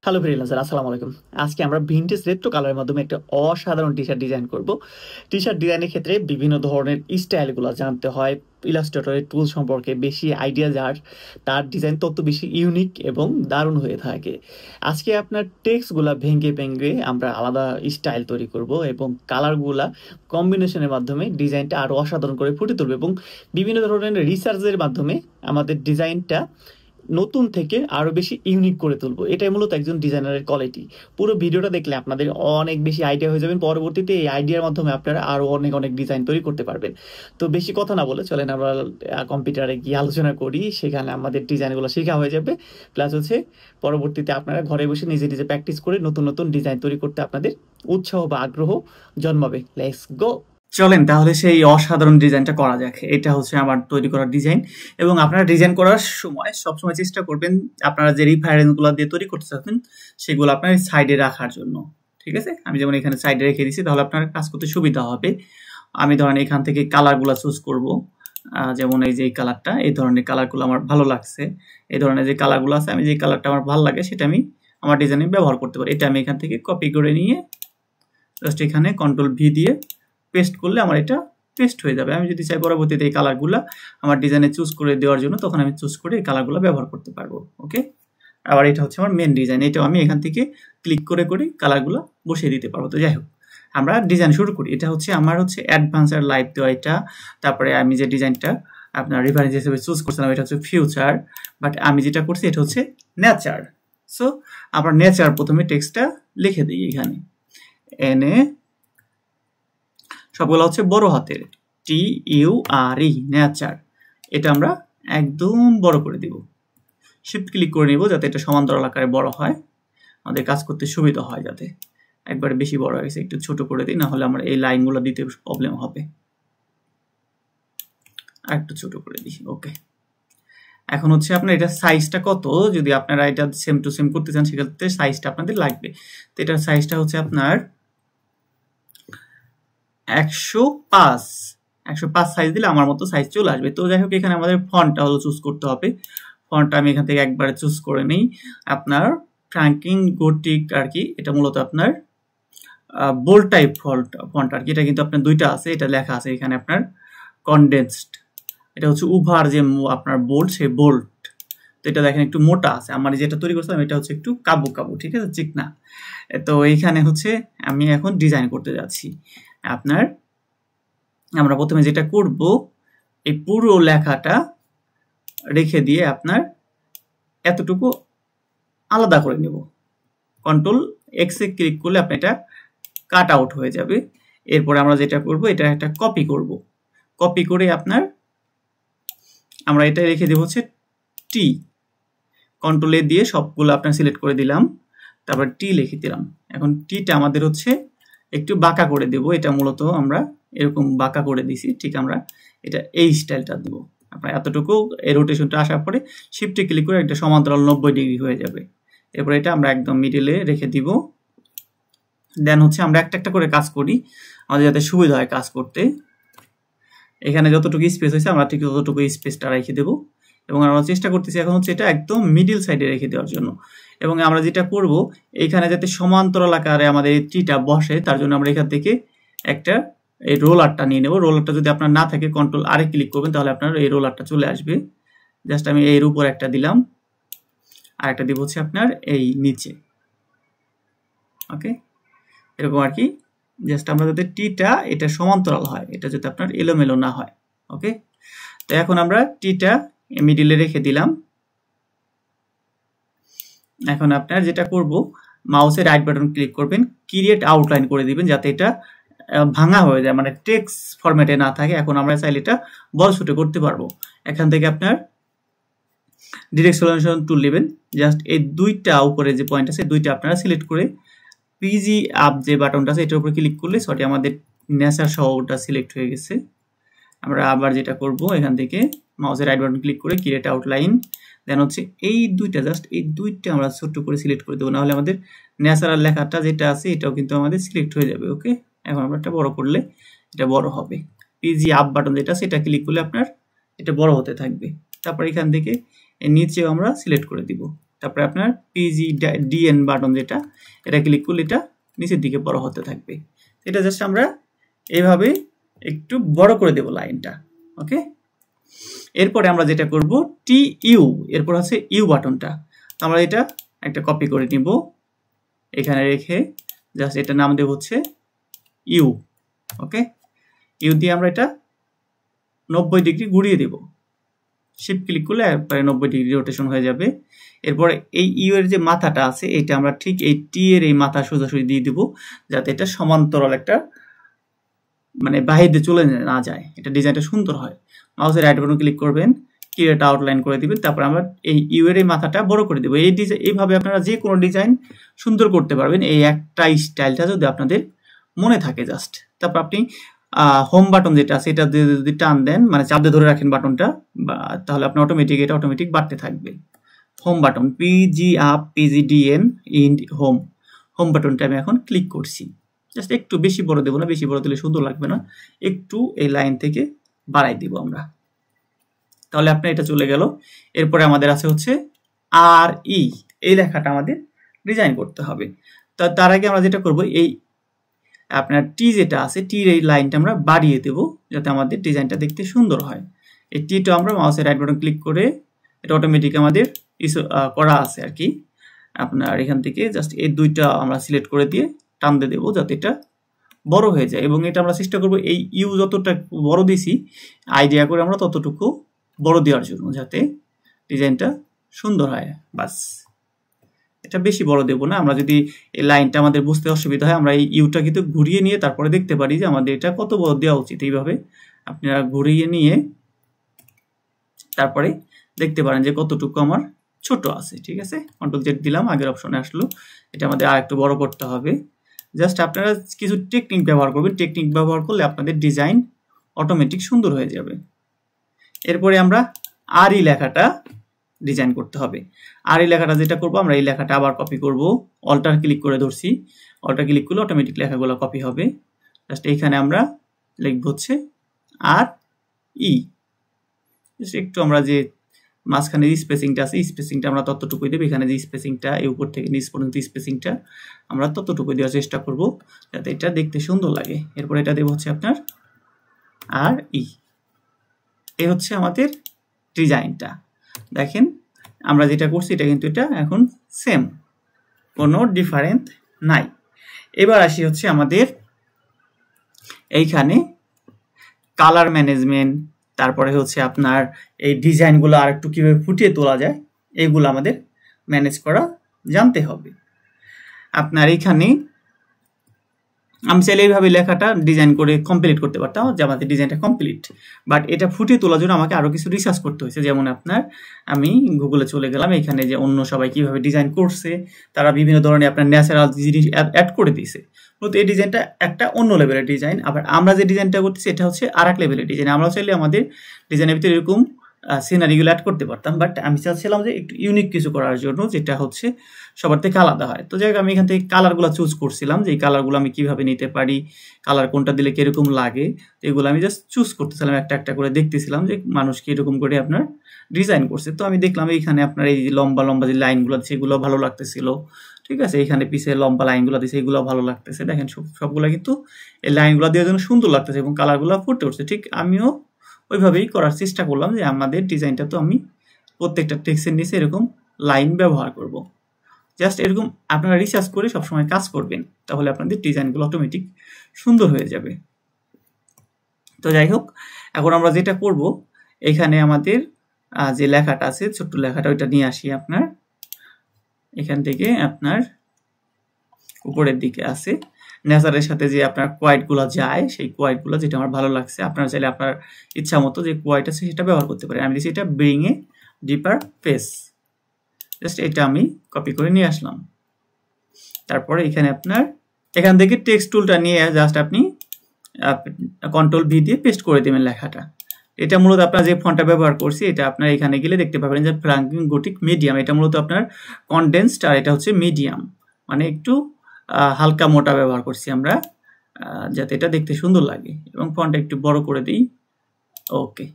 Hello freelancer, আসসালামু আলাইকুম। আজকে আমরা ভিনটেজ রেট্রো কালারের মাধ্যমে একটা অসাধারণ টি শার্ট ডিজাইন করব। টি শার্ট ডিজাইনের ক্ষেত্রে বিভিন্ন ধরনের স্টাইলগুলো জানতে হয়। ইলাস্ট্রেটরের টুল সম্পর্কে বেশি আইডিয়া যার, তার ডিজাইন তত বেশি ইউনিক এবং দারুণ হয়ে থাকে। আজকে আপনার টেক্সটগুলা ভেঙে ভেঙে আমরা আলাদা স্টাইল তৈরি করব এবং কালারগুলা কম্বিনেশনের মাধ্যমে ডিজাইনটা আরও অসাধারণ করে ফুটে তুলবে এবং বিভিন্ন ধরনের রিসার্চের মাধ্যমে আমাদের ডিজাইনটা নতুন থেকে আরো বেশি ইউনিক করে তুলবো। এটাই মূলত একজন ডিজাইনারের কোয়ালিটি। পুরো ভিডিওটা দেখলে আপনাদের অনেক বেশি আইডিয়া হয়ে যাবেন। পরবর্তীতে এই আইডিয়ার মাধ্যমে আপনারা আরো অনেক অনেক ডিজাইন তৈরি করতে পারবেন। তো বেশি কথা না বলে চলেন আমরা কম্পিউটারে গিয়ে আলোচনা করি, সেখানে আমাদের ডিজাইনগুলো শেখা হয়ে যাবে। প্লাস হচ্ছে পরবর্তীতে আপনারা ঘরে বসে নিজে নিজে প্র্যাকটিস করে নতুন নতুন ডিজাইন তৈরি করতে আপনাদের উৎসাহ বা আগ্রহ জন্মাবে। Let's go. চলেন তাহলে সেই অসাধারণ ডিজাইনটা করা যাক। এটা হচ্ছে আমার তৈরি করা ডিজাইন এবং আপনারা ডিজাইন করার সময় সবসময় চেষ্টা করবেন আপনারা যে রেফারেন্সগুলো দিয়ে তৈরি করতে চাচ্ছেন সেগুলো আপনার সাইডে রাখার জন্য। ঠিক আছে, আমি যেমন এখানে সাইডে রেখে দিচ্ছি, তাহলে আপনার কাজ করতে সুবিধা হবে। আমি ধরেন এখান থেকে কালারগুলো চুজ করব, যেমন এই যে এই কালারটা, এই ধরনের কালারগুলো আমার ভালো লাগছে। এই ধরনের যে কালারগুলো আছে, আমি যে কালারটা আমার ভালো লাগে সেটা আমি আমার ডিজাইনে ব্যবহার করতে পারি। এটা আমি এখান থেকে কপি করে নিয়ে জাস্ট এখানে কন্ট্রোল ভি দিয়ে পেস্ট করলে আমার এটা পেস্ট হয়ে যাবে। আমি যদি চাই পরবর্তীতে এই কালারগুলো আমার ডিজাইনে চুজ করে দেওয়ার জন্য, তখন আমি চুজ করে এই কালারগুলো ব্যবহার করতে পারবো। ওকে, আবার এটা হচ্ছে আমার মেন ডিজাইন, এটাও আমি এখান থেকে ক্লিক করে করে কালারগুলো বসিয়ে দিতে পারবো। তো যাই হোক, আমরা ডিজাইন শুরু করি। এটা হচ্ছে আমার হচ্ছে অ্যাডভান্স আর লাইভ দেওয়া এটা। তারপরে আমি যে ডিজাইনটা আপনার রেফারেন্স হিসেবে চুজ করছিলাম এটা হচ্ছে ফিউচার, বাট আমি যেটা করছি এটা হচ্ছে নেচার। সো আমরা নেচার প্রথমে টেক্সটটা লিখে দিই এখানে, এনে সবগুলো হচ্ছে বড় হাতের, TURE নেচার। এটা আমরা একদম বড় করে দিব। শিফট ক্লিক করে নিব যাতে এটা সমান্তরাল আকারে বড় হয়, আমাদের কাজ করতে সুবিধা হয়। যাতে একবারে বেশি বড় হয়ে গেছে একটু ছোট করে দিই, না হলে আমরা এই লাইনগুলো দিতে প্রবলেম হবে। আর একটু ছোট করে দিই। ওকে, এখন হচ্ছে আপনার এটা সাইজটা কত, যদি আপনারা এটা সেম টু সেম করতে চান সেক্ষেত্রে সাইজটা আপনাদের লাগবে। তো এটার সাইজটা হচ্ছে আপনার 105 সাইজ দিলে আমার মতো সাইজ চলে আসবে। তো যাই হোক, এখানে আমাদের ফন্টটা হলো চুজ করতে হবে। ফন্টটা আমি এখান থেকে একবারে চুজ করে নিই, আপনার ফ্র্যাঙ্কলিন গোথিক আর কি। এটা মূলত আপনার বোল্ড টাইপ ফন্ট আর কি। এটা কিন্তু আপনার দুইটা আছে, এটা লেখা আছে এখানে আপনার কনডেন্সড। এটা হচ্ছে উভার যে আপনার বোল্ড, সেই বোল্ড। তো এটা দেখেন একটু মোটা আছে। আমার যেটা তৈরি করছিলাম এটা হচ্ছে একটু কাবু কাবু, ঠিক আছে, চিকনা। তো এইখানে হচ্ছে আমি এখন ডিজাইন করতে যাচ্ছি। আপনার আমরা প্রথমে যেটা করব, এই পুরো লেখাটা রেখে দিয়ে আপনার এতটুকু আলাদা করে নেব। কন্ট্রোল এক্স এ ক্লিক করলে আপনার এটা কাট আউট হয়ে যাবে। এরপর আমরা যেটা করব, এটা একটা কপি করব। কপি করে আপনার আমরা এটা রেখে দেব হচ্ছে টি। কন্ট্রোল এ দিয়ে সবগুলো আপনার সিলেক্ট করে দিলাম, তারপর টি লিখে দিলাম। এখন টিটা আমাদের হচ্ছে একটু বাঁকা করে দেব। এটা মূলত আমরা এরকম বাঁকা করে দিছি, ঠিক আমরা এটা এই স্টাইলটা দেব। আপনার এতটুকু এই রোটেশনটা আসার পরে শিফটে ক্লিক করে একটা সমান্তরাল 90 ডিগ্রি হয়ে যাবে। এরপর এটা আমরা একদম মিডিলে রেখে দিব। দেন হচ্ছে আমরা একটা একটা করে কাজ করি, আমাদের যাতে সুবিধা হয় কাজ করতে। এখানে যতটুকু স্পেস হয়েছে আমরা ঠিক ততটুকু স্পেসটা রেখে দেবো এবং আমরা চেষ্টা করতেছি এখন হচ্ছে এটা একদম মিডিল সাইডে রেখে দেওয়ার জন্য। এবং আমরা যেটা করব, এইখানে যাতে সমান্তরাল আকারে আমাদের এই টিটা বসে, তার জন্য আমরা এখান থেকে একটা এই রোলারটা নিয়ে নেব। রোলারটা যদি আপনার না থাকে কন্ট্রোল আরে ক্লিক করবেন, তাহলে আপনার এই রোলারটা চলে আসবে। জাস্ট আমি এর উপর একটা দিলাম, আর একটা দিব হচ্ছে আপনার এই নিচে। ওকে, এরকম আর কি। জাস্ট আমরা যাতে টিটা এটা সমান্তরাল হয়, এটা যাতে আপনার এলোমেলো না হয়। ওকে, তো এখন আমরা টিটা মিডিলে রেখে দিলাম। এখন আপনার যেটা করব, মাউসের রাইট বাটন ক্লিক করবেন, ক্রিয়েট আউটলাইন করে দিবেন যাতে এটা ভাঙা হয়ে যায়, মানে টেক্সট ফরম্যাটে না থাকে। এখন আমরা চাইলে এটা বড় ছোট করতে পারবো। এখান থেকে আপনার ডিরেক্ট সলিউশন টুল নেবেন, জাস্ট এই দুইটা উপরে যে পয়েন্ট আছে দুইটা আপনারা সিলেক্ট করে পিজি আপ যে বাটনটা আছে এটার উপরে ক্লিক করলে সরি আমাদের নেচার সহ ওটা সিলেক্ট হয়ে গেছে। আমরা আবার যেটা করব, এখান থেকে মাউসের রাইট বাটন ক্লিক করে ক্রিয়েট আউটলাইন, দেন হচ্ছে এই দুইটা জাস্ট এই দুইটা আমরা ছোট্ট করে সিলেক্ট করে দেবো, নাহলে আমাদের ন্যাচারাল লেখাটা যেটা আছে এটাও কিন্তু আমাদের সিলেক্ট হয়ে যাবে। ওকে, এখন আমরা এটা বড় করলে এটা বড় হবে। পিজি আপ বাটন যেটা সেটা ক্লিক করলে আপনার এটা বড় হতে থাকবে। তারপর এখান থেকে নিচেও আমরা সিলেক্ট করে দিব। তারপরে আপনার PGDN বাটন যেটা, এটা ক্লিক করলে এটা নিচের দিকে বড় হতে থাকবে। এটা জাস্ট আমরা এইভাবে একটু বড় করে দেব লাইনটা। ওকে, এরপরে আমরা যেটা করব TU, এরপর আছে ইউ বাটনটা। আমরা এটা একটা কপি করে নিব, এখানে রেখে জাস্ট এটা নাম দেব হচ্ছে ইউ। ওকে, ইউ দিয়ে আমরা এটা 90 ডিগ্রি ঘুরিয়ে দেব। শিফট ক্লিক করলে প্রায় 90 ডিগ্রি রোটেশন হয়ে যাবে। এরপরে এই ইউ এর যে মাথাটা আছে এটা আমরা ঠিক এই টি এর এই মাথা সোজাসুজি দিয়ে দিব, যাতে এটা সমান্তরাল একটা মানে বাহির দিয়ে চলে না যায়, এটা ডিজাইনটা সুন্দর হয়। মাউসের রাইট বাটন ক্লিক করবেন, ক্রিয়েট আউটলাইন করে দিবেন, তারপর আমরা এই ইউ এর এই মাথাটা বড় করে দেব। এই ডিজাইন এইভাবে আপনারা যে কোনো ডিজাইন সুন্দর করতে পারবেন, এই একটা স্টাইলটা যদি আপনাদের মনে থাকে জাস্ট। তারপর আপনি হোম বাটন যেটা আছে এটা যদি টান দেন, মানে চাপ দিয়ে ধরে রাখেন বাটনটা, তাহলে আপনার এটা অটোমেটিক বাড়তে থাকবে। Home button PGDN in home বাটনটা আমি এখন ক্লিক করছি। জাস্ট একটু বেশি বড় দেবো না, বেশি বড় দিলে সুন্দর লাগবে না, একটু এই লাইন থেকে বাড়াই দিব আমরা, তাহলে আপনার এটা চলে গেল। এরপরে আমাদের আছে হচ্ছে RE, এই লেখাটা আমাদের ডিজাইন করতে হবে। তার আগে আমরা যেটা করব, এই আপনার টি যেটা আছে টির এই লাইনটা আমরা বাড়িয়ে দেব, যাতে আমাদের ডিজাইনটা দেখতে সুন্দর হয়। এই টিটা আমরা মাউসের রাইট বাটন ক্লিক করে, এটা অটোমেটিক আমাদের করা আছে আর কি। আপনার এখান থেকে জাস্ট এই দুইটা আমরা সিলেক্ট করে দিয়ে টান দিয়ে দেবো, যাতে এটা বড় হয়ে যায়। এবং এটা আমরা চেষ্টা করব এই ইউ যতটা বড় দিছি আইডিয়া করে আমরা ততটুকু বড় দেওয়ার জন্য, যাতে ডিজাইনটা সুন্দর হয়। বাস, এটা বেশি বড় দেব না। আমরা যদি এই লাইনটা আমাদের বুঝতে অসুবিধা হয়, আমরা এই ইউটা কিন্তু ঘুরিয়ে নিয়ে তারপরে দেখতে পারি যে আমাদের এটা কত বড় দেওয়া উচিত। এইভাবে আপনারা ঘুরিয়ে নিয়ে তারপরে দেখতে পারেন যে কতটুকু আমার ছোট আছে। ঠিক আছে, কন্ট্রোল জেড দিলাম, আগের অপশনে আসলো। এটা আমাদের আরেকটু বড় করতে হবে। জাস্ট আপনারা কিছু টেকনিক ব্যবহার করবেন, টেকনিক ব্যবহার করলে আপনাদের ডিজাইন অটোমেটিক সুন্দর হয়ে যাবে। এরপরে আমরা RE লেখাটা ডিজাইন করতে হবে। RE লেখাটা যেটা করব, আমরা এই লেখাটা আবার কপি করব, অল্টার ক্লিক করে ধরছি, অল্টার ক্লিক করলে অটোমেটিক লেখাগুলো কপি হবে। জাস্ট এইখানে আমরা লিখব হচ্ছে RE। একটু আমরা যে মাঝখানে যে স্পেসিংটা আছে, স্পেসিংটা আমরা ততটুকুই দেব। এখানে যে স্পেসিংটা, এই উপর থেকে নিচ পর্যন্ত স্পেসিংটা আমরা ততটুকুই দেওয়ার চেষ্টা করব, যাতে এটা দেখতে সুন্দর লাগে। এরপর এটা দেব হচ্ছে আপনার RE। এই হচ্ছে আমাদের ডিজাইনটা। দেখেন আমরা যেটা করছি এটা কিন্তু এটা এখন সেম, কোনো ডিফারেন্ট নাই। এবার আসি হচ্ছে আমাদের এইখানে কালার ম্যানেজমেন্ট, তারপরে হচ্ছে আপনার এই ডিজাইনগুলো আর একটু কীভাবে ফুটিয়ে তোলা যায়, এইগুলো আমাদের ম্যানেজ করা জানতে হবে। আপনার এইখানে আমি চাইলে এইভাবে লেখাটা ডিজাইন করে কমপ্লিট করতে পারতাম, যে আমাদের ডিজাইনটা কমপ্লিট, বাট এটা ফুটিয়ে তোলার জন্য আমাকে আরও কিছু রিসার্চ করতে হয়েছে। যেমন আপনার আমি গুগলে চলে গেলাম, এখানে যে অন্য সবাই কীভাবে ডিজাইন করছে, তারা বিভিন্ন ধরনের আপনার ন্যাচারাল জিনিস অ্যাড করে দিয়েছে। কিন্তু এই ডিজাইনটা একটা অন্য লেভেলের ডিজাইন, আবার আমরা যে ডিজাইনটা করতেছি এটা হচ্ছে আর এক লেভেলের ডিজাইন। আমরা চাইলে আমাদের ডিজাইনের ভিতরে এরকম সিনারিগুলো অ্যাড করতে পারতাম, বাট আমি চাচ্ছিলাম যে একটু ইউনিক কিছু করার জন্য, যেটা হচ্ছে সবার থেকে আলাদা হয়। তো যাই হোক, আমি এখান থেকে কালারগুলো চুজ করছিলাম, যে এই কালারগুলো আমি কীভাবে নিতে পারি, কালার কোনটা দিলে কীরকম লাগে, এগুলো আমি জাস্ট চুজ করতেছিলাম, একটা একটা করে দেখতেছিলাম যে মানুষ কীরকম করে আপনার ডিজাইন করছে। তো আমি দেখলাম এইখানে আপনার এই লম্বা লম্বা যে লাইনগুলো আছে সেগুলো ভালো লাগতেছিল। ঠিক আছে, এখানে পিছিয়ে লম্বা লাইনগুলো দিয়েছে, এগুলো ভালো লাগতেছে। দেখেন সবগুলো কিন্তু এই লাইনগুলো দেওয়ার জন্য সুন্দর লাগতেছে এবং কালারগুলো ফুটে উঠছে। ঠিক আমিও ওইভাবেই করার চেষ্টা করলাম, যে আমাদের ডিজাইনটা তো আমি প্রত্যেকটা টেক্সটের নিচে এরকম লাইন ব্যবহার করব। জাস্ট এরকম আপনারা রিসার্চ করে সবসময় কাজ করবেন, তাহলে আপনাদের ডিজাইনগুলো অটোমেটিক সুন্দর হয়ে যাবে। তো যাই হোক, এখন আমরা যেটা করব, এখানে আমাদের যে লেখাটা আছে, ছোট্ট লেখাটা, ওইটা নিয়ে আসি। আপনার এখান থেকে আপনার উপরের দিকে আছে নেচারের সাথে যে আপনার কোয়াইটগুলো যায়, সেই কোয়াইটগুলো যেটা আমার ভালো লাগছে, আপনারা চাইলে আপনার ইচ্ছা মতো যে কোয়াইট আছে সেটা ব্যবহার করতে পারেন। আমি দিচ্ছি এটা ব্রিং এ ডিপার ফেস, জাস্ট এটা আমি কপি করে নিয়ে আসলাম। তারপরে এখানে আপনার এখান থেকে টেক্সট টুলটা নিয়ে জাস্ট আপনি কন্ট্রোল ভি দিয়ে পেস্ট করে দেবেন লেখাটা। এটা মূলত আপনার যে ফন্টটা ব্যবহার করছি, এটা আপনার এখানে গেলে দেখতে পাবেন যে ফ্রাঙ্কলিন গথিক মিডিয়াম। এটা মূলত আপনার কনডেন্সড, আর এটা হচ্ছে মিডিয়াম, মানে একটু হালকা মোটা ব্যবহার করছি আমরা, যাতে এটা দেখতে সুন্দর লাগে। এবং ফন্টটা একটু বড় করে দিই, ওকে,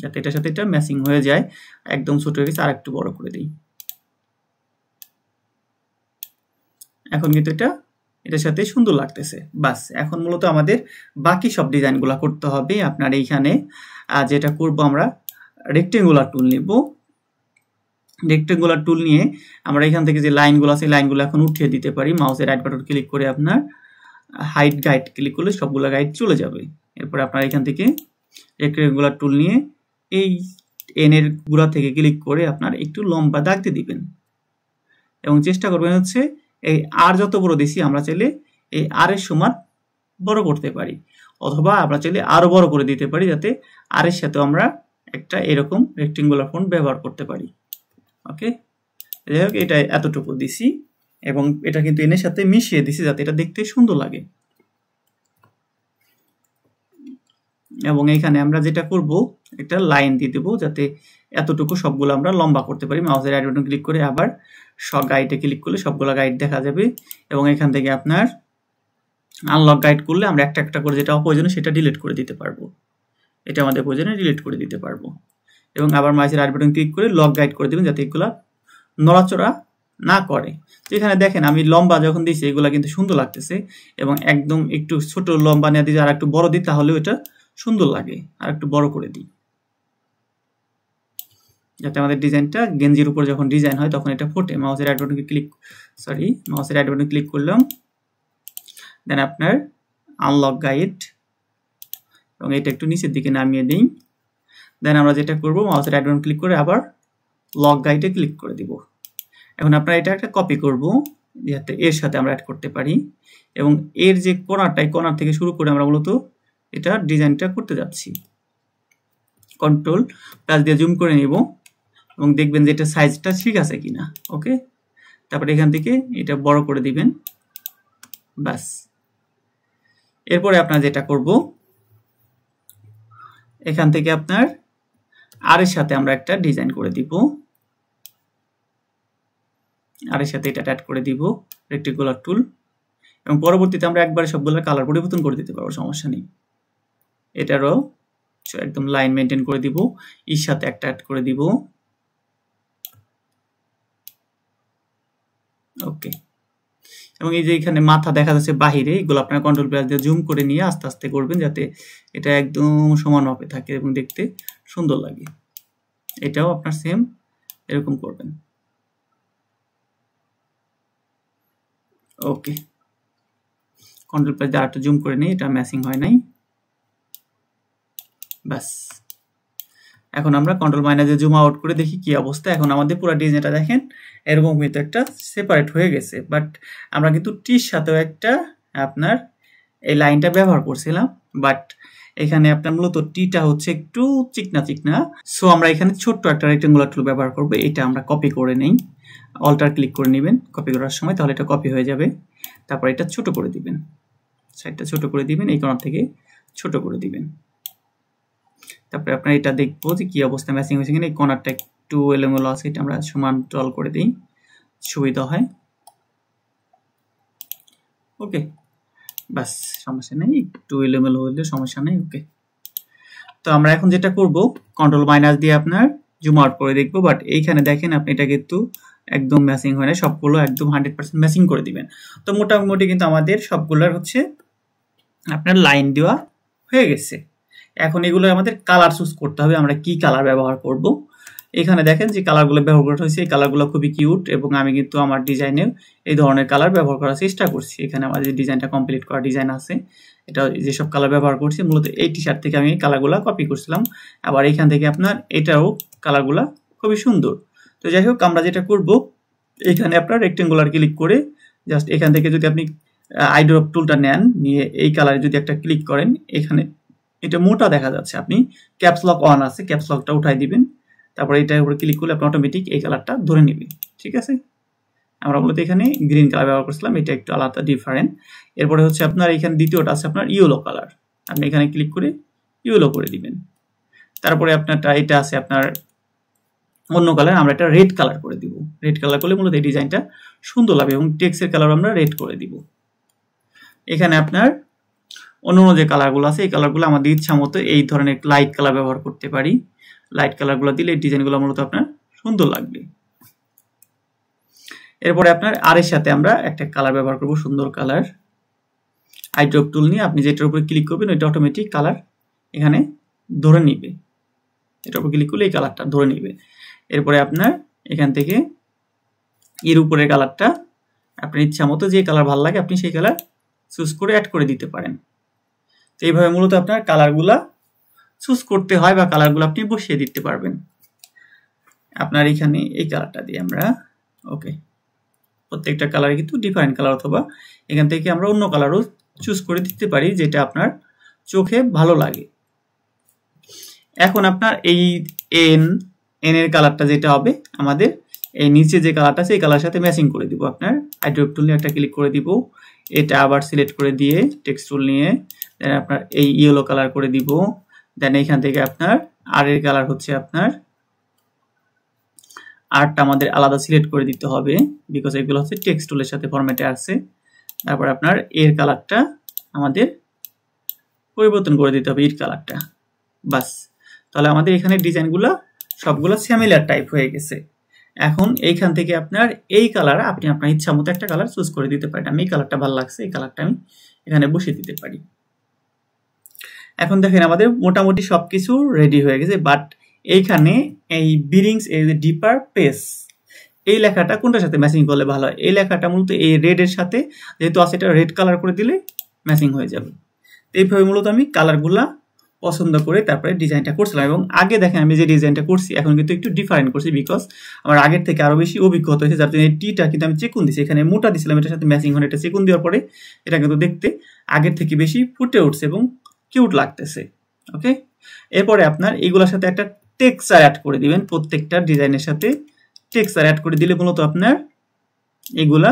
যাতে এটার সাথে এটা ম্যাচিং হয়ে যায়। একদম ছোট হয়ে গেছে, আর একটু বড় করে দিই। এখন কিন্তু এটার সাথে সুন্দর লাগতেছে। বাস এখন মূলত আমাদের বাকি সব ডিজাইনগুলো করতে হবে। আপনার এইখানে যেটা করব আমরা রেক্টেঙ্গুলার টুল নিব। রেক্টেঙ্গুলার টুল নিয়ে আমরা এখান থেকে যে লাইনগুলো আছে লাইনগুলো এখন উঠিয়ে দিতে পারি। মাউসের রাইট বাটন ক্লিক করে আপনার হাইড গাইড ক্লিক করলে সবগুলো গাইড চলে যাবে। এরপর আপনার এখান থেকে রেক্টেঙ্গুলার টুল নিয়ে এই এনের গুড়া থেকে ক্লিক করে আপনার একটু লম্বা দাগ দিয়ে দিবেন এবং চেষ্টা করবেন হচ্ছে এই আর যত বড় দিছি আমরা চাইলে এই আর এর সমান বড় করতে পারি, অথবা আমরা চাইলে আরো বড় করে দিতে পারি যাতে আর এর সাথে আমরা একটা এরকম রেক্টেঙ্গুলার ফন্ট ব্যবহার করতে পারি। ওকে, যাই হোক এটা এতটুকু দিছি এবং এটা কিন্তু এনের সাথে মিশিয়ে দিছি যাতে এটা দেখতে সুন্দর লাগে। এবং এইখানে আমরা যেটা করব একটা লাইন দিয়ে দেবো যাতে এতটুকু সবগুলো আমরা লম্বা করতে পারি। মাউসের রাইট বাটন ক্লিক করে আবার সব গাইডে ক্লিক করলে সবগুলো গাইড দেখা যাবে এবং এখান থেকে আপনার আনলক গাইড করলে আমরা একটা একটা করে যেটা অপ্রয়োজনীয় সেটা ডিলিট করে দিতে পারবো। এটা আমাদের প্রয়োজনে ডিলিট করে দিতে পারবো এবং আবার মাউসের রাইট বাটন ক্লিক করে লক গাইড করে দেবেন যাতে এগুলা নড়াচড়া না করে। তো এখানে দেখেন আমি লম্বা যখন দিয়েছি এগুলা কিন্তু সুন্দর লাগতেছে এবং একদম একটু ছোট লম্বা নিয়ে দিয়ে আর একটু বড় দিই তাহলেও এটা সুন্দর লাগে। আর একটু বড় করে দিই যাতে আমাদের ডিজাইনটা গেঞ্জির উপর যখন ডিজাইন হয় তখন এটা ফোটে। মাউসের রাইট বাটন ক্লিক করলাম, দেন আপনার আনলক গাইড এবং এটা একটু নিচের দিকে নামিয়ে দিই। দেন আমরা যেটা করব মাউসের রাইট বাটন ক্লিক করে আবার লক গাইডে ক্লিক করে দিব। এখন আপনারা এটা একটা কপি করব যাতে এর সাথে আমরা অ্যাড করতে পারি এবং এর যে কর্নার থেকে শুরু করে আমরা মূলত এটা ডিজাইনটা করতে যাচ্ছি। কন্ট্রোল প্লাস দিয়ে জুম করে নিব এবং দেখবেন যে এটা সাইজটা ঠিক আছে কিনা। ওকে, তারপরে এখান থেকে এটা বড় করে দিবেন। বাস, এরপরে আপনার যেটা করব এখান থেকে আপনার আর এর সাথে আমরা একটা ডিজাইন করে দিব। আর এর সাথে এটা অ্যাড করে দিব রেক্টেঙ্গুলার টুল এবং পরবর্তীতে আমরা একবারে সবগুলো কালার পরিবর্তন করে দিতে পারবো, সমস্যা নেই। এটারও একদম লাইন মেনটেন করে দিব, এর সাথে একটা অ্যাড করে দিব। ওকে, এবং এই যে এখানে মাথা দেখা যাচ্ছে বাহিরে, এগুলো আপনারা কন্ট্রোল প্লাস দিয়ে জুম করে নিয়ে আস্তে আস্তে করবেন যাতে এটা একদম সমান মাপে থাকে এবং দেখতে সুন্দর লাগে। এটাও আপনার সেম এরকম করবেন। ওকে, কন্ট্রোল প্লাস দিয়ে আরেকটা জুম করে নিই, এটা ম্যাচিং হয় নাই। বাস, এখন আমরা কন্ট্রোল মাইনাসে জুম আউট করে দেখি কি অবস্থা। এখন আমাদের পুরো ডিজাইনটা দেখেন এরকম কিন্তু একটা সেপারেট হয়ে গেছে, বাট আমরা কিন্তু টির সাথেও একটা আপনার এই লাইনটা ব্যবহার করছিলাম, বাট এখানে আপনার মূলত টিটা হচ্ছে একটু চিকনা চিকনা। সো আমরা এখানে ছোট্ট একটা রেক্টেঙ্গুলার টুল ব্যবহার করব। এটা আমরা কপি করে নেই, অল্টার ক্লিক করে নেবেন কপি করার সময়, তাহলে এটা কপি হয়ে যাবে। তারপর এটা ছোট করে দিবেন, সাইডটা ছোট করে দিবেন, এই কর্নার থেকে ছোট করে দিবেন। তারপরে আপনার এটা দেখবো যে কি অবস্থা ম্যাচিং হয়েছে কিনা। এই কর্নারটা একটু এলোমেলো আছে, এটা আমরা সমান টল করে দিই, সুবিধা হয়। ওকে, বাস, সমস্যা নেই, একটু এলোমেলো হলে সমস্যা নেই। ওকে, তো আমরা এখন যেটা করব কন্ট্রোল মাইনাস দিয়ে আপনার জুম আউট করে দেখবো, বাট এইখানে দেখেন আপনি এটা কিন্তু একদম ম্যাচিং হয় না, সবগুলো একদম 100% ম্যাচিং করে দিবেন। তো মোটামুটি কিন্তু আমাদের সবগুলোর হচ্ছে আপনার লাইন দেওয়া হয়ে গেছে। এখন এগুলো আমাদের কালার চুজ করতে হবে, আমরা কি কালার ব্যবহার করব। এখানে দেখেন যে কালারগুলো ব্যবহার করা হয়েছে, এই কালারগুলো খুবই কিউট এবং আমি কিন্তু আমার ডিজাইনের এই ধরনের কালার ব্যবহার করার চেষ্টা করছি। এখানে আমার যে ডিজাইনটা কমপ্লিট করা ডিজাইন আছে, এটা যেসব কালার ব্যবহার করছি মূলত এই টি শার্ট থেকে আমি এই কালারগুলো কপি করছিলাম। আবার এইখান থেকে আপনার এটাও কালারগুলো খুবই সুন্দর। তো যাই হোক, আমরা যেটা করব এখানে আপনার রেক্টেঙ্গুলার ক্লিক করে জাস্ট এখান থেকে যদি আপনি আইড্রপ টুলটা নেন, নিয়ে এই কালারে যদি একটা ক্লিক করেন, এখানে এটা মোটা দেখা যাচ্ছে, আপনি ক্যাপস লক অন আছে, ক্যাপস লকটা উঠাই দিবেন। তারপরে এটার উপরে ক্লিক করলে আপনি অটোমেটিক এই কালারটা ধরে নেবেন। ঠিক আছে, আমরা মূলত এখানে গ্রিন কালার ব্যবহার করছিলাম, এটা একটু আলাদা ডিফারেন্ট। এরপরে হচ্ছে আপনার এখানে দ্বিতীয়টা আছে আপনার ইয়েলো কালার, আপনি এখানে ক্লিক করে ইয়েলো করে দিবেন। তারপরে আপনারটা এটা আছে আপনার অন্য কালার, আমরা এটা রেড কালার করে দিব। রেড কালার করলে মূলত এই ডিজাইনটা সুন্দর লাগবে এবং টেক্সটের কালার আমরা রেড করে দিব। এখানে আপনার অন্য যে কালারগুলো আছে এই কালারগুলো আমাদের ইচ্ছা মতো এই ধরনের লাইট কালার ব্যবহার করতে পারি। লাইট কালারগুলো দিলে এই ডিজাইনগুলো মূলত আপনার সুন্দর লাগবে। এরপরে আপনার আর এর সাথে আমরা একটা কালার ব্যবহার করব, সুন্দর কালার। আই ড্রপ টুল নিয়ে আপনি যেটার উপরে ক্লিক করবেন ওইটা অটোমেটিক কালার এখানে ধরে নিবে, এটার উপর ক্লিক করলে এই কালারটা ধরে নিবে। এরপরে আপনার এখান থেকে এর উপরের কালারটা আপনার ইচ্ছা মতো যে কালার ভালো লাগে আপনি সেই কালার চুজ করে অ্যাড করে দিতে পারেন। তো এইভাবে মূলত আপনার কালারগুলা চুজ করতে হয় বা কালারগুলো আপনি বসিয়ে দিতে পারবেন। আপনার এখানে এই কালারটা দিয়ে আমরা ওকে, প্রত্যেকটা কালার কিন্তু ডিফারেন্ট কালার, অথবা এখান থেকে আমরা অন্য কালারও চুজ করে দিতে পারি যেটা আপনার চোখে ভালো লাগে। এখন আপনার এই এন এর কালারটা যেটা হবে আমাদের এই নিচে যে কালারটা আছে এই কালারের সাথে ম্যাচিং করে দিব। আপনার আই ড্রপ টুল নিয়ে একটা ক্লিক করে দিব, এটা আবার সিলেক্ট করে দিয়ে টেক্সট টুল নিয়ে দেন আপনার এই ইয়েলো কালার করে দিব। দেন এখান থেকে আপনার আর এর কালার হচ্ছে আপনার আরটা আমাদের আলাদা সিলেক্ট করে দিতে হবে, বিকজ এগুলো হচ্ছে টেক্সট টুলের সাথে ফরম্যাটে আছে। তারপর আপনার এর কালারটা আমাদের পরিবর্তন করে দিতে হবে, এর কালারটা। বাস, তাহলে আমাদের এখানে ডিজাইনগুলো সবগুলো সিমিলার টাইপ হয়ে গেছে। এখন এইখান থেকে আপনার এই কালার আপনি আপনার ইচ্ছা মতো একটা কালার চুজ করে দিতে পারেন। আমি এই কালারটা ভালো লাগছে, এই কালারটা আমি এখানে বসিয়ে দিতে পারি। এখন দেখেন আমাদের মোটামুটি সবকিছু রেডি হয়ে গেছে, বাট এইখানে এই বিরিংস এই যে ডিপার পেস এই লেখাটা কোনটার সাথে ম্যাচিং করলে ভালো হয়? এই লেখাটা মূলত এই রেড এর সাথে যেহেতু আছে এটা রেড কালার করে দিলে ম্যাচিং হয়ে যাবে। এইভাবে মূলত আমি কালারগুলা পছন্দ করে তারপরে ডিজাইনটা করছিলাম। এবং আগে দেখেন আমি যে ডিজাইনটা করছি এখন কিন্তু একটু ডিফারেন্ট করছি, বিকজ আমার আগের থেকে আরো বেশি অভিজ্ঞতা হয়েছে, যার জন্য এই টিটা কিন্তু আমি চেকুন দিচ্ছি, এখানে মোটা দিছিলাম এটার সাথে ম্যাচিং হয়, এটা চেকুন দেওয়ার পরে এটা কিন্তু দেখতে আগের থেকে বেশি ফুটে উঠছে এবং কিউট লাগতেছে। ওকে, এরপরে আপনার এইগুলোর সাথে একটা টেক্সচার অ্যাড করে দিবেন, প্রত্যেকটা ডিজাইনের সাথে টেক্সচার অ্যাড করে দিলে মূলত আপনার এগুলা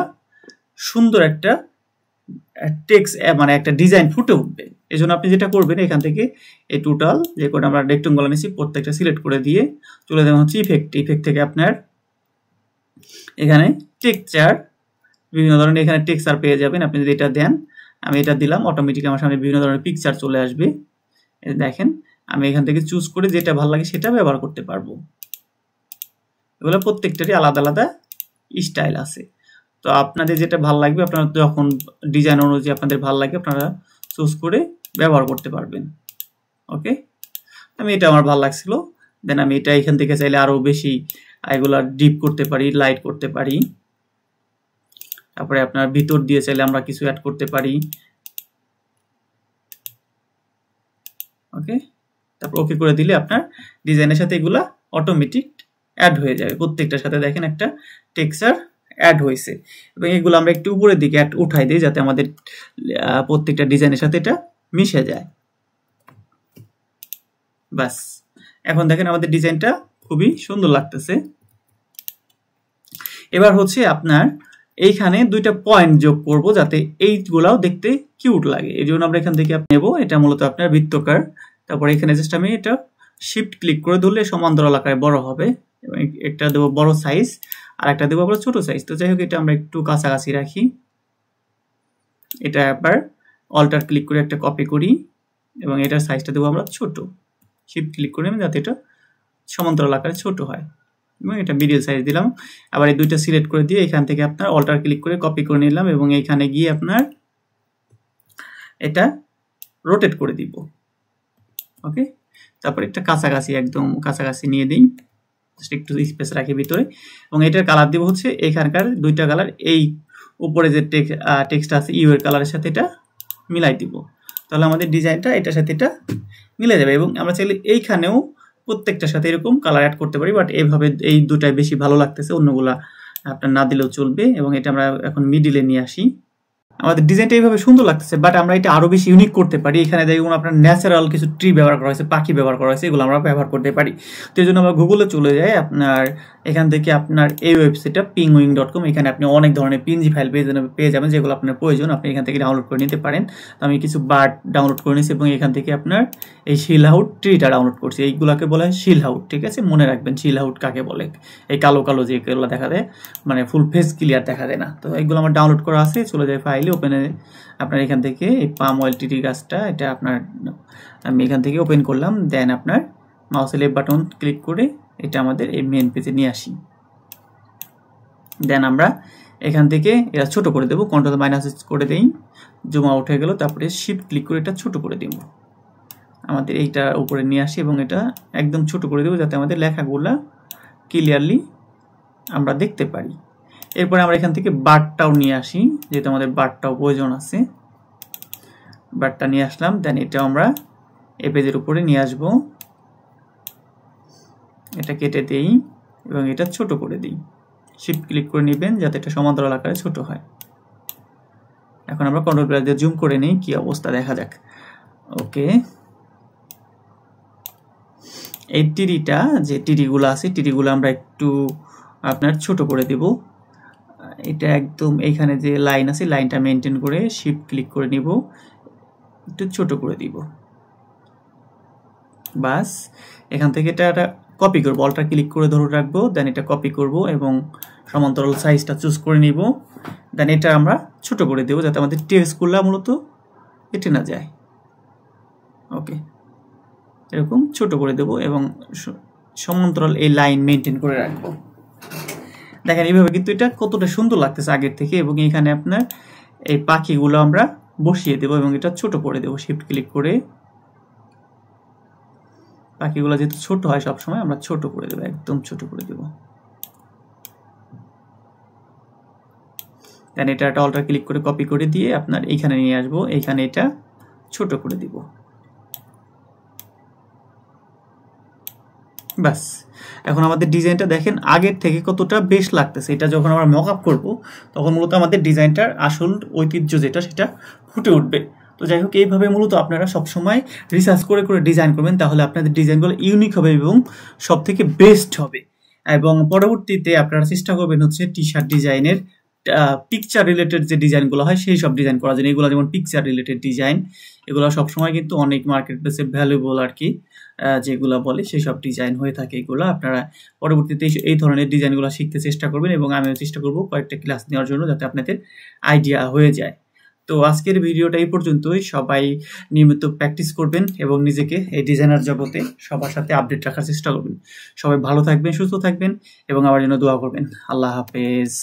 সুন্দর একটা টেক্সট মানে একটা ডিজাইন ফুটে উঠবে। এই জন্য আপনি যেটা করবেন এখান থেকে এই টোটাল যে কোড আমরা রেক্টেঙ্গল নিয়েছি প্রত্যেকটা সিলেক্ট করে দিয়ে চলে যাবেন হচ্ছে ইফেক্ট। ইফেক্ট থেকে আপনার এখানে টেক্সচার বিভিন্ন ধরনের এখানে টেক্সচার পেয়ে যাবেন। আপনি যদি এটা দেন, আমি এটা দিলাম, অটোমেটিক আমার সামনে বিভিন্ন ধরনের পিকচার চলে আসবে। দেখেন আমি এখান থেকে চুজ করে যেটা ভালো লাগে সেটা ব্যবহার করতে পারবো। এগুলো প্রত্যেকটারই আলাদা আলাদা স্টাইল আছে, তো আপনাদের যেটা ভালো লাগবে আপনারা যখন ডিজাইন অনুযায়ী আপনাদের ভালো লাগে আপনারা চুজ করে ব্যবহার করতে পারবেন। ওকে, আমি এটা আমার ভালো লাগছিল, দেন আমি এটা এখান থেকে চাইলে আরো বেশি এগুলা ডিপ করতে পারি, লাইট করতে পারি। তারপরে আপনার ভিতর দিয়ে চাইলে আমরা কিছু অ্যাড করতে পারি। ওকে, তারপর ওকে করে দিলে আপনার ডিজাইনের সাথে এগুলা অটোমেটিক অ্যাড হয়ে যাবে। প্রত্যেকটার সাথে দেখেন একটা টেক্সচার অ্যাড হয়েছে, এবং এগুলো আমরা একটু উপরের দিকে উঠাই দিই যাতে আমাদের প্রত্যেকটা ডিজাইনের সাথে এটা মিশে যায়। বাস, এখন দেখেন আমাদের ডিজাইনটা খুবই সুন্দর লাগতেছে। এবার হচ্ছে আপনার এইখানে দুইটা পয়েন্ট যোগ করব যাতে এইগুলাও দেখতে কিউট লাগে। এই জন্য আমরা এখান থেকে নেব, এটা মূলত আপনার বৃত্তাকার। তারপর এখানে জাস্ট আমি এটা শিফট ক্লিক করে ধরলে সমান্তরাল আকারে বড় হবে, এবং একটা দেবো বড় সাইজ আর একটা দেবো আমরা ছোট সাইজ। তো যাই হোক এটা আমরা একটু কাছাকাছি রাখি। এটা আবার অল্টার ক্লিক করে একটা কপি করি এবং এটার সাইজটা দেবো আমরা ছোট। শিফট ক্লিক করে যাতে এটা সমান্তরাল আকারে ছোট হয়, এবং এটা মিডিল সাইজ দিলাম। আবার এই দুইটা সিলেক্ট করে দিয়ে এখান থেকে আপনার অল্টার ক্লিক করে কপি করে নিলাম এবং এইখানে গিয়ে আপনার এটা রোটেট করে দিব। ওকে, তারপর একটা কাছাকাছি একদম কাছাকাছি নিয়ে দিই, একটু স্পেস রাখি ভিতরে, এবং এটার কালার দিব হচ্ছে এখানকার দুইটা কালার, এই উপরে যে টেক্সট আছে ইউ এর কালারের সাথে এটা মিলাই দিব। তাহলে আমাদের ডিজাইনটা এটার সাথে এটা মিলে যাবে। এবং আমরা চাইলে এইখানেও প্রত্যেকটার সাথে এরকম কালার অ্যাড করতে পারি, বাট এইভাবে এই দুটাই বেশি ভালো লাগতেছে, অন্যগুলা আপনার না দিলেও চলবে। এবং এটা আমরা এখন মিডিলে নিয়ে আসি। আমাদের ডিজাইনটা এইভাবে সুন্দর লাগতেছে, বাট আমরা এটা আরো বেশি ইউনিক করতে পারি। এখানে দেখুন আপনার ন্যাচারাল কিছু ট্রি ব্যবহার করা হয়েছে, পাখি ব্যবহার করা হয়েছে, এগুলো আমরা ব্যবহার করতে পারি। তো এই জন্য আমরা গুগলে চলে যাই, আপনার এখান থেকে আপনার এই ওয়েবসাইটটা penguin.com, এখানে আপনি অনেক ধরনের পিএনজি ফাইল পেয়ে যাবেন যেগুলো আপনার প্রয়োজন, আপনি এখান থেকে ডাউনলোড করে নিতে পারেন। তো আমি কিছু বার্ড ডাউনলোড করে নিয়েছি এবং এখান থেকে আপনার এই শিলহাউট ট্রিটা ডাউনলোড করছি। এইগুলাকে বলা হয় শিলহাউট, ঠিক আছে, মনে রাখবেন শিলহাউট কাকে বলে। এই কালো কালো যেগুলো দেখা দেয়, মানে ফুল ফেস ক্লিয়ার দেখা দেয় না। তো এইগুলো আমার ডাউনলোড করা আছে, চলে যায় ফাইলে, ওপেনে আপনার এখান থেকে এই পাম অয়েল টিটি গাছটা এটা আপনার আমি এখান থেকে ওপেন করলাম। দেন আপনার মাউসের লেফট বাটন ক্লিক করে এটা আমাদের এই মেন পেজে নিয়ে আসি। দেন আমরা এখান থেকে এটা ছোট করে দেবো, কন্ট্রোল মাইনাস করে দেই, জুম আউট হয়ে গেল। তারপরে শিফট ক্লিক করে এটা ছোট করে দেব, আমাদের এইটা উপরে নিয়ে আসি এবং এটা একদম ছোট করে দেবো যাতে আমাদের লেখাগুলা ক্লিয়ারলি আমরা দেখতে পারি। এরপরে আমরা এখান থেকে বারটাও নিয়ে আসি, যেহেতু আমাদের বারটাও প্রয়োজন আছে, বারটা নিয়ে আসলাম। দেন এটা আমরা এই পেজের উপরে নিয়ে আসবো, এটা কেটে দেই এবং এটা ছোট করে দিই। শিফট ক্লিক করে নেবেন যাতে এটা সমান্তরাল আকারে ছোট হয়। এখন আমরা কন্ট্রোল প্লাস দিয়ে জুম করে নেই, কি অবস্থা দেখা যাক। ওকে, এই টিরিটা যে টিরিগুলো আছে, টিরিগুলো আমরা একটু আপনার ছোট করে দেব। এটা একদম এইখানে যে লাইন আছে, লাইনটা মেনটেন করে শিফট ক্লিক করে নিব, একটু ছোট করে দিব। বাস, এখান থেকে এটা কপি করবো, অল্টার ক্লিক করে ধরে রাখবো, দেন এটা কপি করব এবং সমান্তরাল সাইজটা চুজ করে নিব। দেন এটা আমরা ছোট করে দেবো যাতে আমাদের টেক্সটগুলো মূলত কেটে না যায়। ওকে, এরকম ছোট করে দেব এবং সমান্তরাল এই লাইন মেনটেন করে রাখবো। দেখেন এইভাবে কিন্তু এটা কতটা সুন্দর লাগতেছে আগের থেকে। এবং এখানে আপনার এই পাখিগুলো আমরা বসিয়ে দেব এবং এটা ছোট করে দেব, শিফট ক্লিক করে। পাখিগুলো যেহেতু ছোট হয় সবসময়, আমরা ছোট করে দেবো, একদম ছোট করে দেব। দেন এটা একটা অল্টার ক্লিক করে কপি করে দিয়ে আপনার এইখানে নিয়ে আসবো, এইখানে এটা ছোট করে দিব। বাস, এখন আমাদের ডিজাইনটা দেখেন আগের থেকে কতটা বেশ লাগতেছে। এটা যখন আমরা মক আপ করবো তখন মূলত আমাদের ডিজাইনটার আসল ঐতিহ্য যেটা সেটা ফুটে উঠবে। তো যাই হোক, এইভাবে মূলত আপনারা সবসময় রিসার্চ করে করে ডিজাইন করবেন, তাহলে আপনাদের ডিজাইনগুলো ইউনিক হবে এবং সব থেকে বেস্ট হবে। এবং পরবর্তীতে আপনারা চেষ্টা করবেন হচ্ছে টি শার্ট ডিজাইনের পিকচার রিলেটেড যে ডিজাইনগুলো হয় সেই সব ডিজাইন করার জন্য। এগুলো যেমন পিকচার রিলেটেড ডিজাইন, এগুলো সবসময় কিন্তু অনেক মার্কেট প্লেসে ভ্যালুয়েবল আর কি, যেগুলো বলে সেই সব ডিজাইন হয়ে থাকে। এগুলো আপনারা পরবর্তীতে এই ধরনের ডিজাইনগুলো শিখতে চেষ্টা করবেন এবং আমিও চেষ্টা করব কয়েকটা ক্লাস নেওয়ার জন্য যাতে আপনাদের আইডিয়া হয়ে যায়। তো আজকের ভিডিওটা এই পর্যন্তই। সবাই নিয়মিত প্র্যাকটিস করবেন এবং নিজেকে এই ডিজাইনার জগতে সবার সাথে আপডেট রাখার চেষ্টা করবেন। সবাই ভালো থাকবেন, সুস্থ থাকবেন এবং আমার জন্য দোয়া করবেন। আল্লাহ হাফেজ।